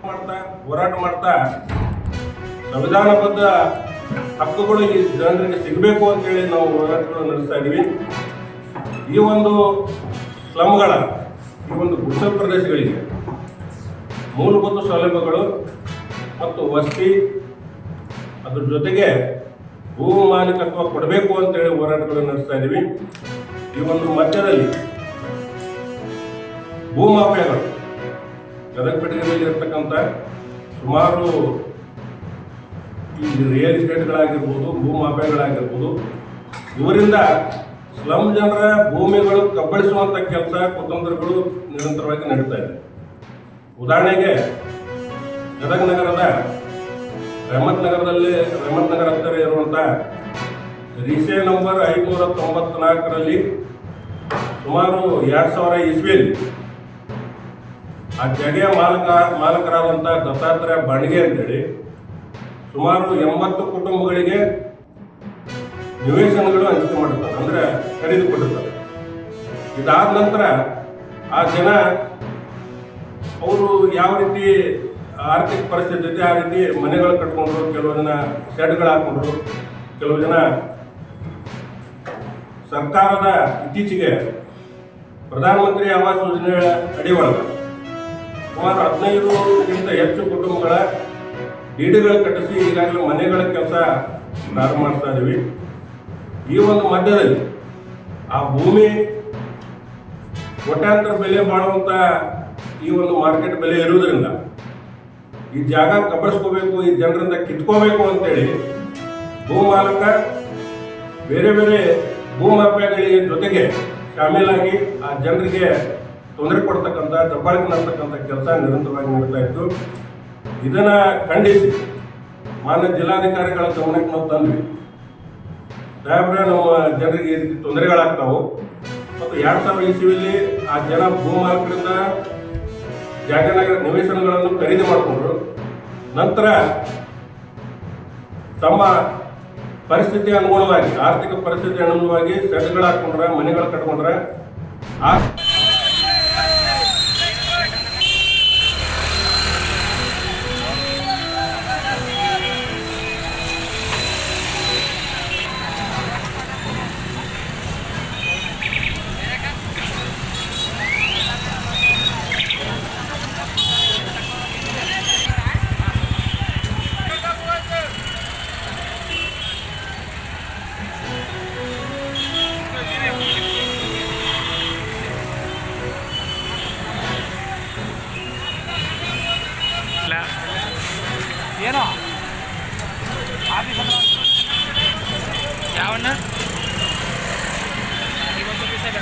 ಹೋರಾಟ ಮಾಡ್ತಾ ಸಂವಿಧಾನಬದ್ಧ ಹಕ್ಕುಗಳು ಈ ಜನರಿಗೆ ಸಿಗಬೇಕು ಅಂತೇಳಿ ನಾವು ಹೋರಾಟಗಳು ನಡೆಸ್ತಾ ಇದ್ದೀವಿ. ಈ ಒಂದು ಸ್ಲಮ್ಗಳ ಈ ಒಂದು ಗುಡಿಸಲು ಪ್ರದೇಶಗಳಿಗೆ ಮೂಲಭೂತ ಸೌಲಭ್ಯಗಳು ಮತ್ತು ವಸತಿ ಅದ್ರ ಜೊತೆಗೆ ಭೂ ಮಾಲೀಕತ್ವ ಕೊಡಬೇಕು ಅಂತೇಳಿ ಹೋರಾಟಗಳು ನಡೆಸ್ತಾ ಇದ್ದೀವಿ. ಈ ಒಂದು ಮಧ್ಯದಲ್ಲಿ ಭೂಮಾಫಿಯಾಗಳು ಗದಗ ಪೆಟ್ಟಿಗೆಯಲ್ಲಿ ಇರ್ತಕ್ಕಂಥ ಸುಮಾರು ಈ ರಿಯಲ್ ಎಸ್ಟೇಟ್ಗಳಾಗಿರ್ಬೋದು, ಭೂಮಾಫಿಯಾಗಳಾಗಿರ್ಬೋದು, ಇವರಿಂದ ಸ್ಲಮ್ ಜನರ ಭೂಮಿಗಳು ಕಬಳಿಸುವಂಥ ಕೆಲಸ ಕುತಂತ್ರಗಳು ನಿರಂತರವಾಗಿ ನಡೀತಾ ಇದೆ. ಉದಾಹರಣೆಗೆ ಗದಗ ನಗರದ ರೆಹಮತ್ ನಗರ ಹತ್ತಿರ ಇರುವಂಥ ರಿಸೆ ನಂಬರ್ 594ರಲ್ಲಿ ಸುಮಾರು 2000 ಇಸ್ವಿಯಲ್ಲಿ ಆ ಜಾಗೆಯ ಮಾಲಕರಾದಂಥ ದತ್ತಾತ್ರೇಯ ಬಾಣಿಗೆ ಅಂತೇಳಿ ಸುಮಾರು 80 ಕುಟುಂಬಗಳಿಗೆ ನಿವೇಶನಗಳು ಹಂಚಿಕೆ ಮಾಡಿರ್ತಾರೆ, ಅಂದರೆ ಖರೀದಿಕೊಟ್ಟಿರ್ತಾರೆ. ಇದಾದ ನಂತರ ಆ ಜನ ಅವರು ಯಾವ ರೀತಿ ಆರ್ಥಿಕ ಪರಿಸ್ಥಿತಿ ಇದೆ ಆ ರೀತಿ ಮನೆಗಳು ಕಟ್ಕೊಂಡ್ರು, ಕೆಲವು ಜನ ಶೆಡ್ಗಳು ಹಾಕೊಂಡ್ರು, ಕೆಲವು ಜನ ಸರ್ಕಾರದ ಇತ್ತೀಚೆಗೆ ಪ್ರಧಾನಮಂತ್ರಿ ಆವಾಸ್ ಯೋಜನೆ ಅಡಿ ಒಳಗೆ ಸುಮಾರು 15ಕ್ಕಿಂತ ಹೆಚ್ಚು ಕುಟುಂಬಗಳ ಡಿಡಿಗಳು ಕಟ್ಟಿಸಿ ಈಗಾಗಲೇ ಮನೆಗಳ ಕೆಲಸ ಪ್ರಾರಂಭ ಮಾಡ್ತಾ ಇದ್ದೀವಿ. ಈ ಒಂದು ಮಧ್ಯದಲ್ಲಿ ಆ ಭೂಮಿ ಕೋಟ್ಯಾಂತರ ಬೆಲೆ ಬಾಳುವಂಥ ಈ ಒಂದು ಮಾರ್ಕೆಟ್ ಬೆಲೆ ಇರುವುದರಿಂದ ಈ ಜಾಗ ಕಬಳಿಸ್ಕೋಬೇಕು, ಈ ಜನರಿಂದ ಕಿತ್ಕೋಬೇಕು ಅಂತೇಳಿ ಭೂಮಾಲಕ ಬೇರೆ ಬೇರೆ ಭೂಮಾಫಿಯಾಗಳಿಗೆ ಜೊತೆಗೆ ಶಾಮೀಲಾಗಿ ಆ ಜನರಿಗೆ ತೊಂದರೆ ಕೊಡ್ತಕ್ಕಂಥ, ದಬ್ಬಾಳಿಕೆ ಮಾಡ್ತಕ್ಕಂಥ ಕೆಲಸ ನಿರಂತರವಾಗಿ ನಡೀತಾ ಇತ್ತು. ಇದನ್ನು ಖಂಡಿಸಿ ಮಾನ್ಯ ಜಿಲ್ಲಾಧಿಕಾರಿಗಳ ಗಮನಕ್ಕೆ ನಾವು ತಂದ್ವಿ. ಸಾಹೇಬ್ರೆ, ನಮ್ಮ ಜನರಿಗೆ ಈ ರೀತಿ ತೊಂದರೆಗಳಾಗ್ತಾವೆ ಮತ್ತು 2000 ಇಸ್ವಿಯಲ್ಲಿ ಆ ಜನ ಭೂಮಾಲಕರಿಂದ ನಿವೇಶನಗಳನ್ನು ಖರೀದಿ ಮಾಡಿಕೊಂಡ್ರು. ನಂತರ ತಮ್ಮ ಪರಿಸ್ಥಿತಿ ಅನುಗುಣವಾಗಿ, ಆರ್ಥಿಕ ಪರಿಸ್ಥಿತಿ ಅನುಗುಣವಾಗಿ ಸೆಡ್ಗಳು ಹಾಕೊಂಡ್ರೆ, ಮನೆಗಳು ಕಟ್ಕೊಂಡ್ರೆ ಆ ಏನೋ ಆಫೀಸ್ ಯಾವಣ್ಣ ಇವತ್ತು ಬೇಡ